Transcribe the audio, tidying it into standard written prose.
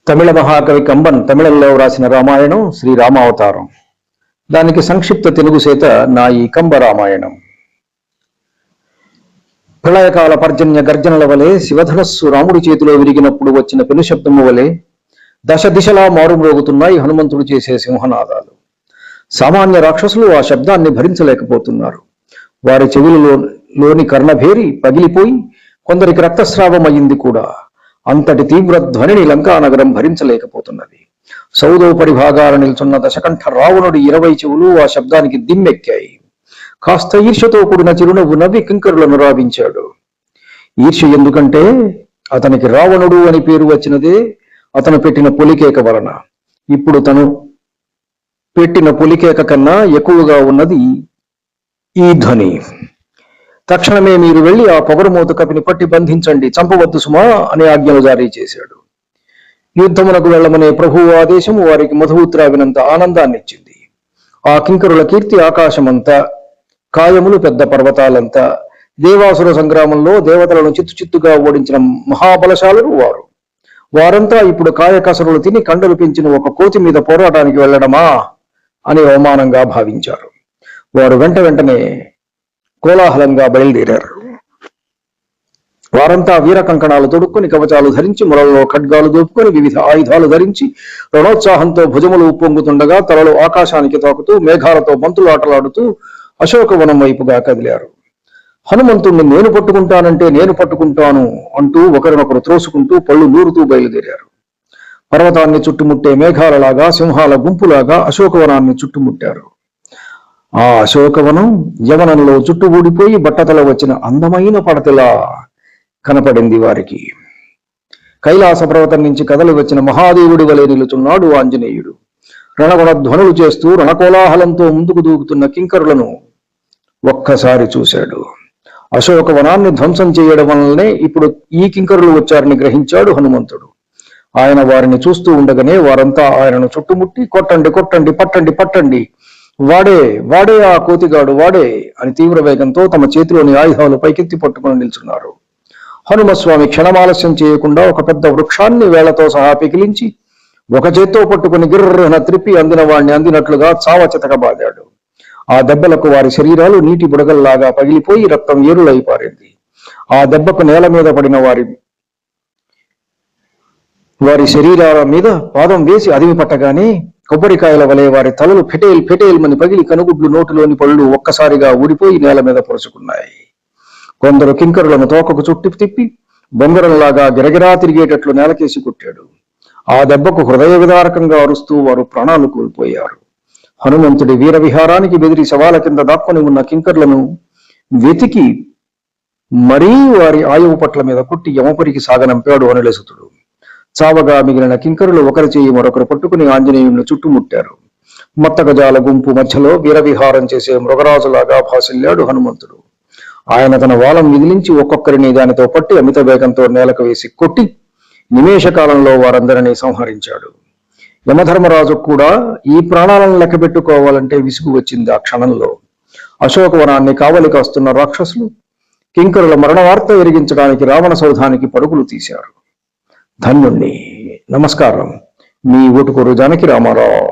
తమిళ మహాకవి కంబన్ తమిళంలో వ్రాసిన రామాయణం శ్రీరామావతారం. దానికి సంక్షిప్త తెలుగు సేత నా ఈ కంబ రామాయణం. ప్రళయకాల పర్జన్య గర్జనల వలె శివధనస్సు రాముడి చేతిలో విరిగినప్పుడు వచ్చిన పెను శబ్దము వలె దశ దిశలా మారుమ్రోగుతున్నాయి హనుమంతుడు చేసే సింహనాదాలు. సామాన్య రాక్షసులు ఆ శబ్దాన్ని భరించలేకపోతున్నారు. వారి చెవులలోని కర్ణభేరి పగిలిపోయి కొందరికి రక్తస్రావం అయ్యింది కూడా. అంతటి తీవ్ర ధ్వనిని లంకానగరం భరించలేకపోతున్నది. సౌదోపరి భాగాల నిల్చున్న దశకంఠ రావణుడి 20 చెవులు ఆ శబ్దానికి దిమ్మెక్కాయి. కాస్త ఈర్ష్యతో కూడిన చిరునవ్వు నవ్వి కింకరులను రావించాడు. ఈర్ష్య ఎందుకంటే అతనికి రావణుడు అని పేరు వచ్చినదే అతను పెట్టిన పొలికేక వలన. ఇప్పుడు తను పెట్టిన పొలికేక కన్నా ఎక్కువగా ఉన్నది ఈ ధ్వని. తక్షణమే మీరు వెళ్లి ఆ పొగరుమూత కపిని పట్టి బంధించండి, చంపవద్దు సుమా అని ఆజ్ఞలు జారీ చేశాడు. యుద్ధమునకు వెళ్లమనే ప్రభువు ఆదేశము వారికి మధువుత్రావినంత ఆనందాన్నిచ్చింది. ఆ కింకరుల కీర్తి ఆకాశమంతా, కాయములు పెద్ద పర్వతాలంతా. దేవాసుర సంగ్రామంలో దేవతలను చిత్తుచిత్తుగా ఓడించిన మహాబలశాలురు వారు. వారంతా ఇప్పుడు కాయకసరులు తిని కండలు పెంచిన ఒక కోతి మీద పోరాటానికి వెళ్లడమా అని అవమానంగా భావించారు. వారు వెంటనే కోలాహలంగా బయలుదేరారు. వారంతా వీర కంకణాలు తొడుక్కొని, కవచాలు ధరించి, మొలలో ఖడ్గాలు దోపుకొని, వివిధ ఆయుధాలు ధరించి రణోత్సాహంతో భుజములు ఉప్పొంగుతుండగా తలలు ఆకాశానికి తాకుతూ మేఘాలతో బంతులాటలాడుతూ అశోకవనం వైపుగా కదిలారు. హనుమంతుణ్ణి నేను పట్టుకుంటానంటే నేను పట్టుకుంటాను అంటూ ఒకరినొకరు త్రోసుకుంటూ పళ్ళు నూరుతూ బయలుదేరారు. పర్వతాన్ని చుట్టుముట్టే మేఘాలలాగా, సింహాల గుంపులాగా అశోకవనాన్ని చుట్టుముట్టారు. ఆ అశోకవనం యవనంలో చుట్టూ ఊడిపోయి బట్టతల వచ్చిన అందమైన పడతలా కనపడింది వారికి. కైలాస పర్వతం నుంచి కదలి వచ్చిన మహాదేవుడి వలె నిలుచున్నాడు ఆంజనేయుడు. రణగొణ ధ్వనులు చేస్తూ రణకోలాహలంతో ముందుకు దూకుతున్న కింకరులను ఒక్కసారి చూశాడు. అశోకవనాన్ని ధ్వంసం చేయడం వల్లనే ఇప్పుడు ఈ కింకరులు వచ్చారని గ్రహించాడు హనుమంతుడు. ఆయన వారిని చూస్తూ ఉండగానే వారంతా ఆయనను చుట్టుముట్టి కొట్టండి, కొట్టండి, పట్టండి, పట్టండి, వాడే ఆ కోతిగాడు, వాడే అని తీవ్ర వేగంతో తమ చేతిలోని ఆయుధాలు పైకెత్తి పట్టుకుని నిల్చున్నారు. హనుమస్వామి క్షణమాలస్యం చేయకుండా ఒక పెద్ద వృక్షాన్ని వేళ్లతో సహా పికిలించి ఒక చేత్తో పట్టుకుని గిర్రన త్రిప్పి అందిన వాణ్ణి అందినట్లుగా చావచితకబాదాడు. ఆ దెబ్బలకు వారి శరీరాలు నీటి బుడగల్లాగా పగిలిపోయి రక్తం ఏరులై పారింది. ఆ దెబ్బకు నేల మీద పడిన వారి శరీరాల మీద పాదం వేసి అదిమి పట్టగానే కొబ్బరికాయల వలె వారి తలలు ఫెటేల్మని పగిలి కనుగుడ్లు, నోటిలోని పళ్ళు ఒక్కసారిగా ఊడిపోయి నేల మీద పొరుచుకున్నాయి. కొందరు కింకరులను తోకకు చుట్టి తిప్పి బొంగరంలాగా గిరగిరా తిరిగేటట్లు నేలకేసి కొట్టాడు. ఆ దెబ్బకు హృదయ విదారకంగా అరుస్తూ వారు ప్రాణాలు కోల్పోయారు. హనుమంతుడి వీర విహారానికి బెదిరి శవాల కింద దాక్కుని ఉన్న కింకరులను వెతికి మరీ వారి ఆయువు పట్ల మీద కుట్టి యమపురికి సాగనంపాడు అనిలసుతుడు. చావగా మిగిలిన కింకరులు ఒకరి చేయి మరొకరు పట్టుకుని ఆంజనేయుణ్ణి చుట్టుముట్టారు. మత్తగజాల గుంపు మధ్యలో వీరవిహారం చేసే మృగరాజులాగా భాసిల్లాడు హనుమంతుడు. ఆయన తన వాలం మిగిలించి ఒక్కొక్కరిని దానితో పట్టి అమిత వేగంతో నేలకు వేసి కొట్టి నిమేష కాలంలో వారందరినీ సంహరించాడు. యమధర్మరాజు కూడా ఈ ప్రాణాలను లెక్క పెట్టుకోవాలంటే విసుగు వచ్చింది ఆ క్షణంలో. అశోకవనాన్ని కావలి కాస్తున్న రాక్షసులు కింకరుల మరణ వార్త ఎరిగించడానికి రావణ సౌధానికి పరుగులు తీశారు. ధన్యుణ్ణి. నమస్కారం. మీ ఊటుకూరు జానకి రామారావు.